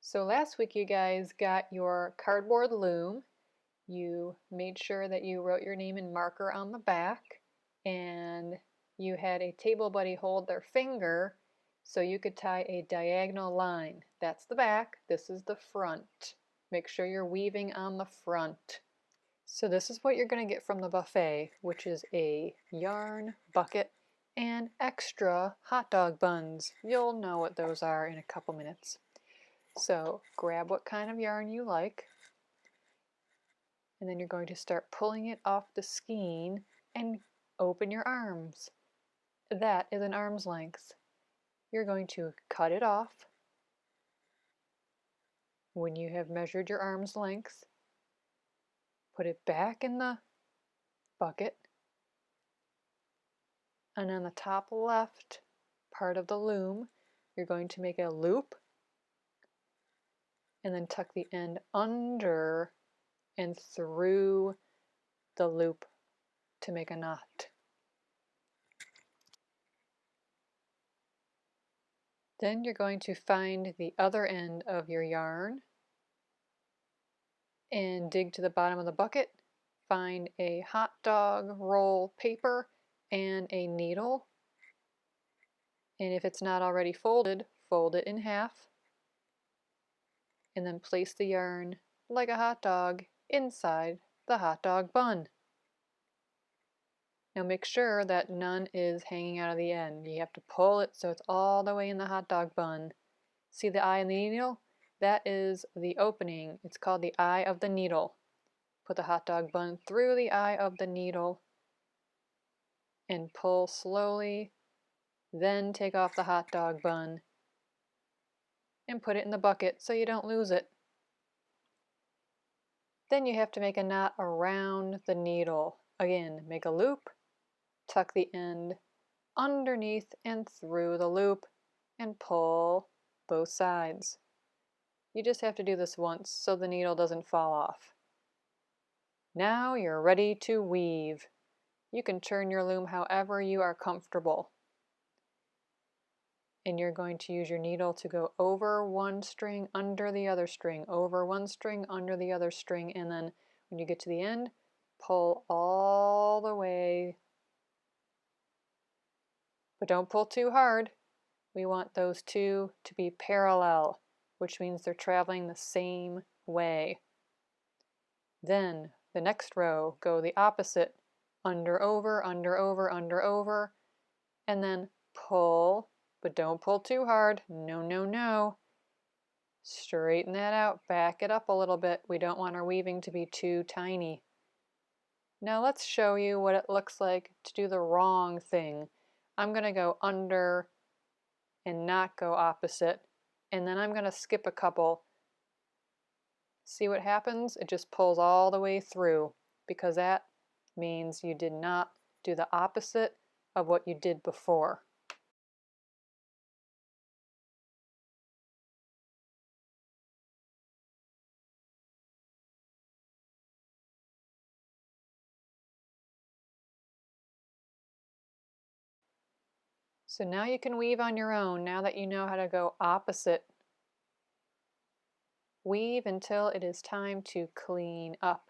So last week you guys got your cardboard loom. You made sure that you wrote your name in marker on the back, and you had a table buddy hold their finger so you could tie a diagonal line. That's the back, this is the front. Make sure you're weaving on the front. So this is what you're going to get from the buffet, which is a yarn bucket and extra hot dog buns. You'll know what those are in a couple minutes. So grab what kind of yarn you like, and then you're going to start pulling it off the skein and open your arms. That is an arm's length. You're going to cut it off when you have measured your arm's length. Put it back in the bucket, and on the top left part of the loom you're going to make a loop and then tuck the end under and through the loop to make a knot. Then you're going to find the other end of your yarn and dig to the bottom of the bucket. Find a hot dog roll paper and a needle. And if it's not already folded, fold it in half. And then place the yarn like a hot dog inside the hot dog bun. Now make sure that none is hanging out of the end. You have to pull it so it's all the way in the hot dog bun. See the eye in the needle? That is the opening. It's called the eye of the needle. Put the hot dog bun through the eye of the needle and pull slowly. Then take off the hot dog bun and put it in the bucket so you don't lose it. Then you have to make a knot around the needle. Again, make a loop, tuck the end underneath and through the loop, and pull both sides. You just have to do this once so the needle doesn't fall off. Now you're ready to weave. You can turn your loom however you are comfortable. And you're going to use your needle to go over one string, under the other string, over one string, under the other string, and then when you get to the end, pull all the way. But don't pull too hard. We want those two to be parallel, which means they're traveling the same way. Then the next row, go the opposite, under, over, under, over, under, over, and then pull, but don't pull too hard. No, no, no. Straighten that out, back it up a little bit. We don't want our weaving to be too tiny. Now let's show you what it looks like to do the wrong thing. I'm going to go under and not go opposite, and then I'm going to skip a couple. See what happens? It just pulls all the way through, because that means you did not do the opposite of what you did before. So now you can weave on your own, now that you know how to go opposite. Weave until it is time to clean up.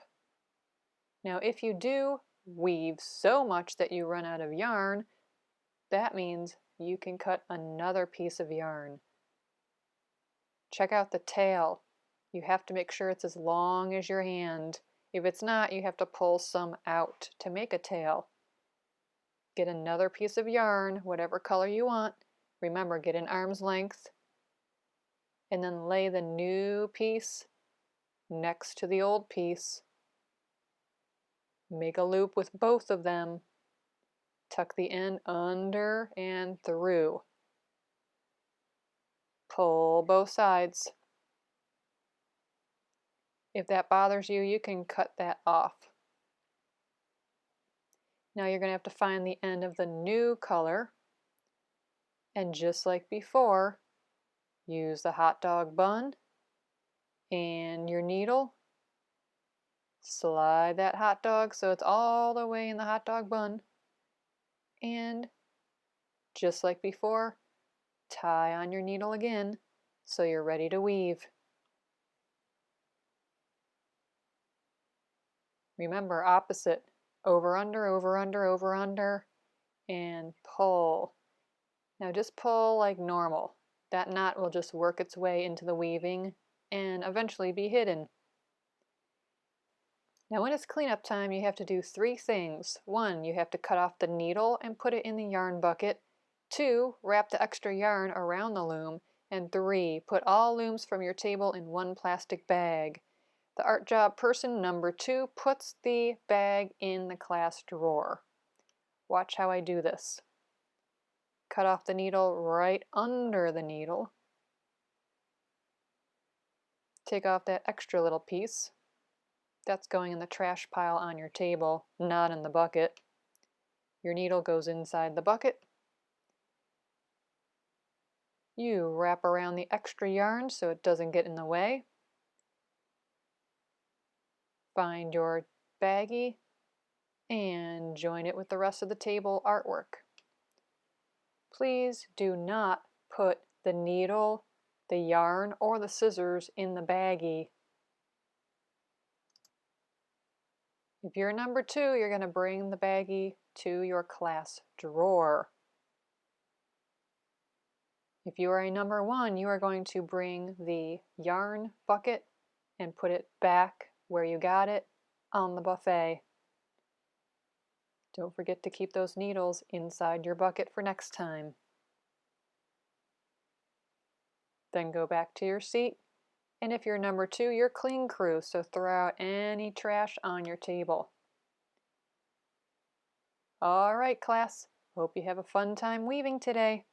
Now if you do weave so much that you run out of yarn, that means you can cut another piece of yarn. Check out the tail. You have to make sure it's as long as your hand. If it's not, you have to pull some out to make a tail. Get another piece of yarn, whatever color you want. Remember, get an arm's length, and then lay the new piece next to the old piece. Make a loop with both of them. Tuck the end under and through. Pull both sides. If that bothers you, you can cut that off. Now you're going to have to find the end of the new color, and just like before, use the hot dog bun and your needle. Slide that hot dog so it's all the way in the hot dog bun, and just like before, tie on your needle again so you're ready to weave. Remember, opposite. Over, under, over, under, over, under, and pull. Now just pull like normal. That knot will just work its way into the weaving and eventually be hidden. Now when it's cleanup time, you have to do 3 things. 1, you have to cut off the needle and put it in the yarn bucket. 2, wrap the extra yarn around the loom. And 3, put all looms from your table in one plastic bag. The art job person number 2 puts the bag in the class drawer. Watch how I do this. Cut off the needle right under the needle. Take off that extra little piece. That's going in the trash pile on your table, not in the bucket. Your needle goes inside the bucket. You wrap around the extra yarn so it doesn't get in the way. Find your baggie and join it with the rest of the table artwork. Please do not put the needle, the yarn, or the scissors in the baggie. If you're number 2, you're going to bring the baggie to your class drawer. If you are a number 1, you are going to bring the yarn bucket and put it back where you got it on the buffet. Don't forget to keep those needles inside your bucket for next time. Then go back to your seat. And if you're number 2, you're clean crew, so throw out any trash on your table. All right, class. Hope you have a fun time weaving today.